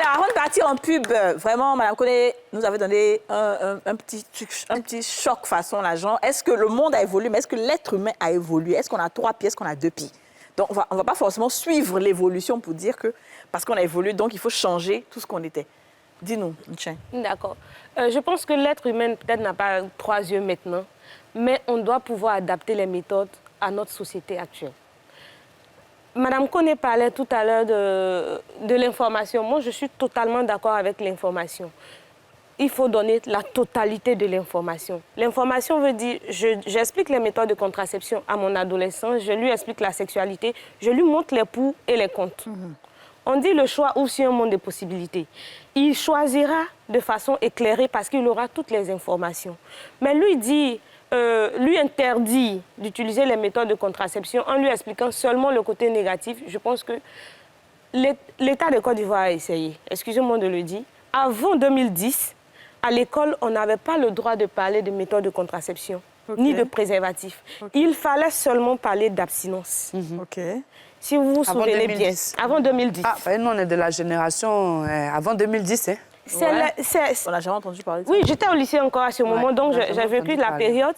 Alors, avant de partir en pub, vraiment, Madame Koné nous avait donné un petit choc façon l'agent. Est-ce que le monde a évolué, mais est-ce que l'être humain a évolué? Est-ce qu'on a 3 pieds, est-ce qu'on a 2 pieds? Donc, on va pas forcément suivre l'évolution pour dire que, parce qu'on a évolué, donc il faut changer tout ce qu'on était. Dis-nous, Michel. D'accord. Je pense que l'être humain, peut-être, n'a pas 3 yeux maintenant, mais on doit pouvoir adapter les méthodes à notre société actuelle. Madame Koné parlait tout à l'heure de l'information. Moi, je suis totalement d'accord avec l'information. Il faut donner la totalité de l'information. L'information veut dire, j'explique les méthodes de contraception à mon adolescent, je lui explique la sexualité, je lui montre les pour et les contre. On dit le choix ouvre sur un monde de possibilités. Il choisira de façon éclairée parce qu'il aura toutes les informations. Mais lui interdit d'utiliser les méthodes de contraception en lui expliquant seulement le côté négatif. Je pense que l'État de Côte d'Ivoire a essayé, excusez-moi de le dire. Avant 2010, à l'école, on n'avait pas le droit de parler de méthodes de contraception, ni de préservatifs. Il fallait seulement parler d'abstinence. Si vous vous souvenez bien, avant 2010. Ah, ben nous, on est de la génération avant 2010, hein. On n'a jamais entendu parler de ça. Oui, j'étais au lycée encore à ce moment, donc j'ai vécu la période.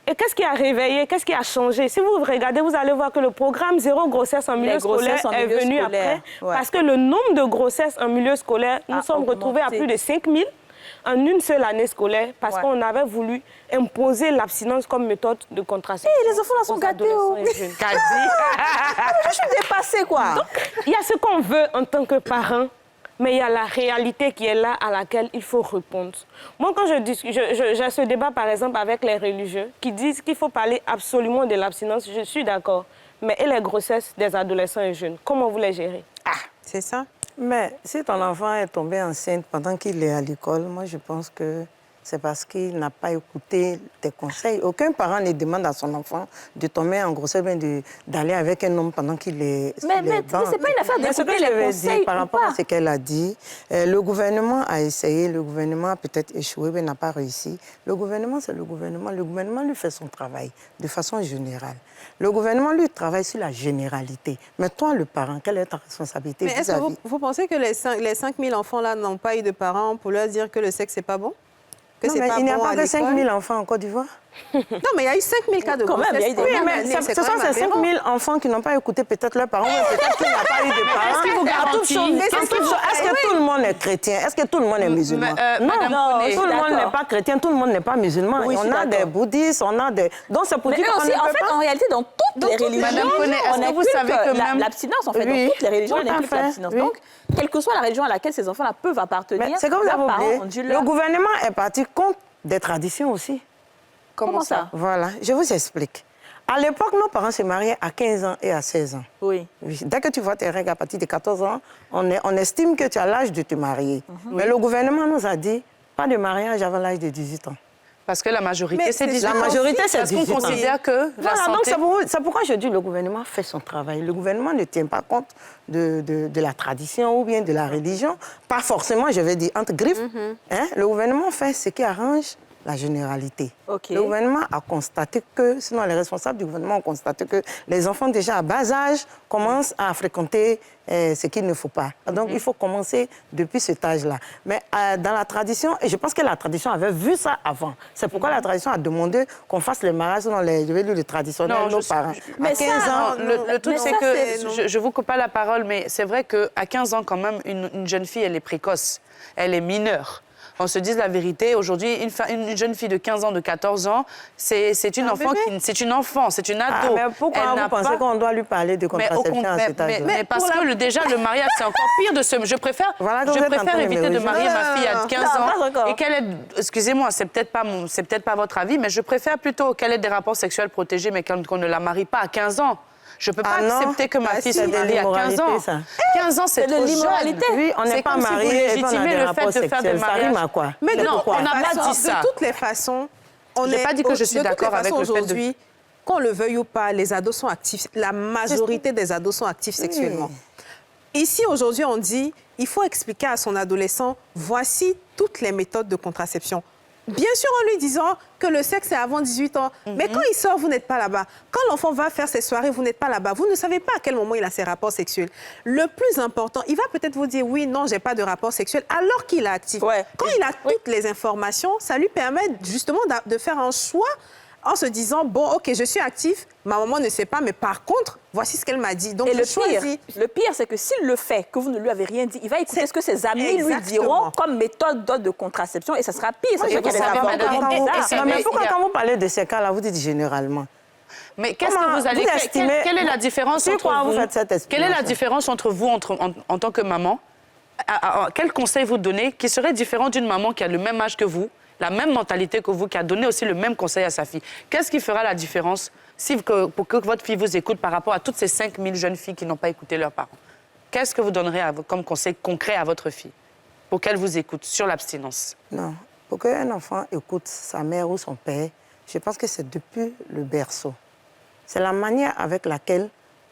Et qu'est-ce qui a réveillé, qu'est-ce qui a changé? Si vous regardez, vous allez voir que le programme Zéro grossesse en milieu scolaire est venu après. Parce que le nombre de grossesses en milieu scolaire, nous sommes retrouvés à plus de 5000 en une seule année scolaire parce qu'on avait voulu imposer l'abstinence comme méthode de contraception. Les enfants là sont gâtés. Je suis dépassée, quoi. Donc, il y a ce qu'on veut en tant que parent, mais il y a la réalité qui est là à laquelle il faut répondre. Moi, quand j'ai ce débat, par exemple, avec les religieux qui disent qu'il faut parler absolument de l'abstinence, je suis d'accord. Mais et les grossesses des adolescents et jeunes, comment vous les gérez? C'est ça. Mais si ton enfant est tombé enceinte pendant qu'il est à l'école, moi, je pense que c'est parce qu'il n'a pas écouté tes conseils. Aucun parent ne demande à son enfant de tomber en grossesse, d'aller avec un homme pendant qu'il est mais c'est pas une affaire d'écouter les conseils par rapport à ce qu'elle a dit, le gouvernement a essayé, le gouvernement a peut-être échoué, mais n'a pas réussi. Le gouvernement, c'est le gouvernement. Le gouvernement lui fait son travail de façon générale. Le gouvernement, lui, travaille sur la généralité. Mais toi, le parent, quelle est ta responsabilité vis-à-vis? Mais est-ce que vous pensez que les 5000 enfants-là n'ont pas eu de parents pour leur dire que le sexe, c'est pas bon? Non, mais il n'y a pas que 5000 enfants en Côte d'Ivoire. Non, mais il y a eu 5000 cas de grossesse. Oui, mais ce sont ces 5000 enfants qui n'ont pas écouté peut-être leurs parents, ou peut-être qu'il n'y a pas eu de parents. Est-ce qu'il vous garantit? Est-ce que tout le monde est chrétien? Est-ce que tout le monde est musulman? Non, tout le monde n'est pas chrétien, tout le monde n'est pas musulman. On a des bouddhistes, on a des... Donc c'est pour dire qu'on ne peut pas... En réalité, dans toutes les religions, est-ce que vous savez que même... l'abstinence, en fait, dans toutes les religions, on inclut l'abstinence. Donc, quelle que soit la religion à laquelle ces enfants-là peuvent appartenir, c'est comme ça, vous oubliez. Le gouvernement est parti contre des traditions aussi. Comment ça? Voilà, je vous explique. À l'époque, nos parents se mariaient à 15 ans et à 16 ans. Oui. Dès que tu vois tes règles à partir de 14 ans, on estime que tu as l'âge de te marier. Mais le gouvernement nous a dit, pas de mariage avant l'âge de 18 ans. Parce que la majorité, c'est 18 ans. La majorité, c'est 18 ans. Parce qu'on considère que la santé... Donc c'est pourquoi je dis que le gouvernement fait son travail. Le gouvernement ne tient pas compte de la tradition ou bien de la religion. Pas forcément, je vais dire, entre griffes. Le gouvernement fait ce qui arrange la généralité. Le gouvernement a constaté que, sinon les responsables du gouvernement ont constaté que les enfants déjà à bas âge commencent à fréquenter ce qu'il ne faut pas. Donc il faut commencer depuis cet âge-là. Mais dans la tradition, et je pense que la tradition avait vu ça avant. C'est pourquoi la tradition a demandé qu'on fasse les mariages dans les traditionnels, nos parents. Mais à 15 ans, le truc c'est que, je vous coupe pas la parole, mais c'est vrai qu'à 15 ans quand même, une jeune fille, elle est précoce, elle est mineure. On se dise la vérité, aujourd'hui, une jeune fille de 15 ans, de 14 ans, c'est une enfant, c'est une enfant, c'est une ado. Mais pourquoi vous pensez qu'on doit lui parler de contraception à cet âge-là? Mais parce que déjà, le mariage, c'est encore pire de ce... Je préfère éviter de marier ma fille à 15 ans et qu'elle ait... Excusez-moi, c'est peut-être pas votre avis, mais je préfère plutôt qu'elle ait des rapports sexuels protégés, mais qu'on ne la marie pas à 15 ans. Je ne peux pas accepter que ma fille se marie à 15 ans. 15 ans, c'est trop jeune. Oui, on n'est pas marié et on a des rapports sexuels. Ça rime à quoi? Mais non, on n'a pas dit ça. De toutes les façons, on n'est pas dit que je suis d'accord avec le fait de... Qu'on le veuille ou pas, les ados sont actifs. La majorité des ados sont actifs sexuellement. Ici, aujourd'hui, on dit, il faut expliquer à son adolescent, voici toutes les méthodes de contraception. Bien sûr, en lui disant que le sexe est avant 18 ans. Mais quand il sort, vous n'êtes pas là-bas. Quand l'enfant va faire ses soirées, vous n'êtes pas là-bas. Vous ne savez pas à quel moment il a ses rapports sexuels. Le plus important, il va peut-être vous dire, oui, non, j'ai pas de rapport sexuel, alors qu'il est actif. Ouais. Quand il a toutes les informations, ça lui permet justement de faire un choix en se disant, bon, OK, je suis actif, ma maman ne sait pas, mais par contre, voici ce qu'elle m'a dit. Donc, et je le pire, c'est que s'il le fait, que vous ne lui avez rien dit, il va écouter ce que ses amis lui diront comme méthode de contraception et ça sera pire. Mais pourquoi quand vous parlez de ces cas-là, vous dites généralement? Mais qu'est-ce que vous allez... Quelle est la différence entre vous? Quelle est la différence entre vous en tant que maman? Quel conseil vous donnez qui serait différent d'une maman qui a le même âge que vous, la même mentalité que vous, qui a donné aussi le même conseil à sa fille? Qu'est-ce qui fera la différence pour que votre fille vous écoute par rapport à toutes ces 5000 jeunes filles qui n'ont pas écouté leurs parents? Qu'est-ce que vous donnerez comme conseil concret à votre fille pour qu'elle vous écoute sur l'abstinence? Non, pour qu'un enfant écoute sa mère ou son père, je pense que c'est depuis le berceau. C'est la manière avec laquelle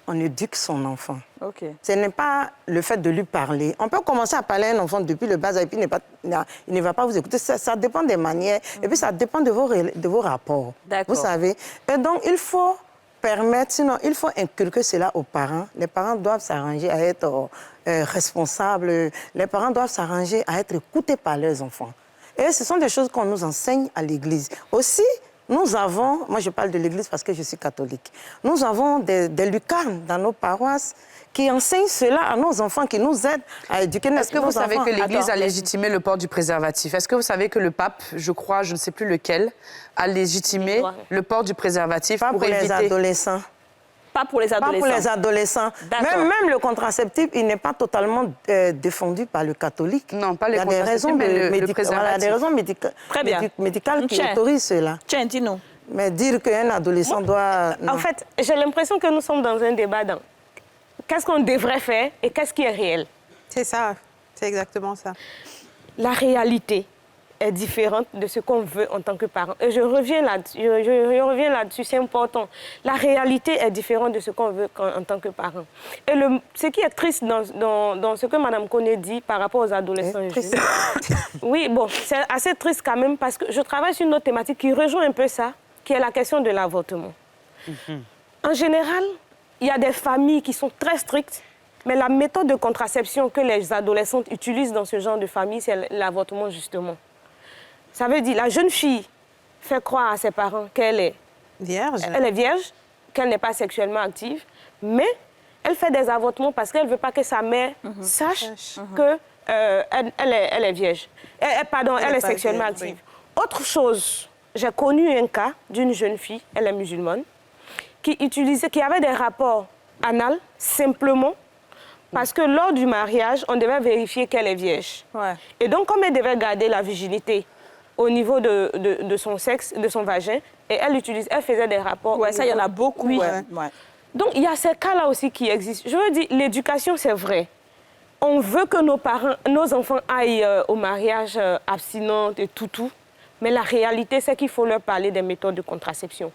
on éduque son enfant. Okay. Ce n'est pas le fait de lui parler. On peut commencer à parler à un enfant depuis le bas âge et puis il ne va pas vous écouter. Ça dépend des manières et puis ça dépend de vos rapports. Vous savez. Et donc, il faut permettre, sinon, il faut inculquer cela aux parents. Les parents doivent s'arranger à être responsables. Les parents doivent s'arranger à être écoutés par leurs enfants. Et ce sont des choses qu'on nous enseigne à l'Église. Aussi, nous avons, moi je parle de l'Église parce que je suis catholique, nous avons des lucarnes dans nos paroisses qui enseignent cela à nos enfants, qui nous aident à éduquer nos enfants. Est-ce que vous savez que l'Église a légitimé le port du préservatif? Est-ce que vous savez que le pape, je crois, je ne sais plus lequel, a légitimé le port du préservatif pour éviter... les adolescents. Pas pour les adolescents. Pas pour les adolescents. Même le contraceptif, il n'est pas totalement défendu par le catholique. Non, pas les contraceptifs, mais le préservatif. Il y a des raisons médicales qui autorisent cela. Tiens, dis-nous. Mais dire qu'un adolescent doit... En fait, j'ai l'impression que nous sommes dans un débat dans qu'est-ce qu'on devrait faire et qu'est-ce qui est réel. C'est ça, c'est exactement ça. La réalité est différente de ce qu'on veut en tant que parent. Et je reviens là-dessus, c'est important. La réalité est différente de ce qu'on veut en tant que parent. Et ce qui est triste dans ce que Mme Koné dit par rapport aux adolescents et jeunes... Oui, bon, c'est assez triste quand même parce que je travaille sur une autre thématique qui rejoint un peu ça, qui est la question de l'avortement. En général, il y a des familles qui sont très strictes, mais la méthode de contraception que les adolescentes utilisent dans ce genre de famille, c'est l'avortement, justement. Ça veut dire la jeune fille fait croire à ses parents qu'elle est vierge, qu'elle n'est pas sexuellement active, mais elle fait des avortements parce qu'elle ne veut pas que sa mère sache qu'elle est vierge. Elle est sexuellement active. Oui. Autre chose, j'ai connu un cas d'une jeune fille, elle est musulmane, qui avait des rapports anal simplement parce que lors du mariage, on devait vérifier qu'elle est vierge. Ouais. Et donc, comme elle devait garder la virginité au niveau de son sexe, de son vagin, et elle faisait des rapports. Oui, ça, il y en a beaucoup. Oui. Ouais. Donc, il y a ces cas-là aussi qui existent. Je veux dire, l'éducation, c'est vrai. On veut que nos enfants aillent au mariage abstinentes et tout. Mais la réalité, c'est qu'il faut leur parler des méthodes de contraception.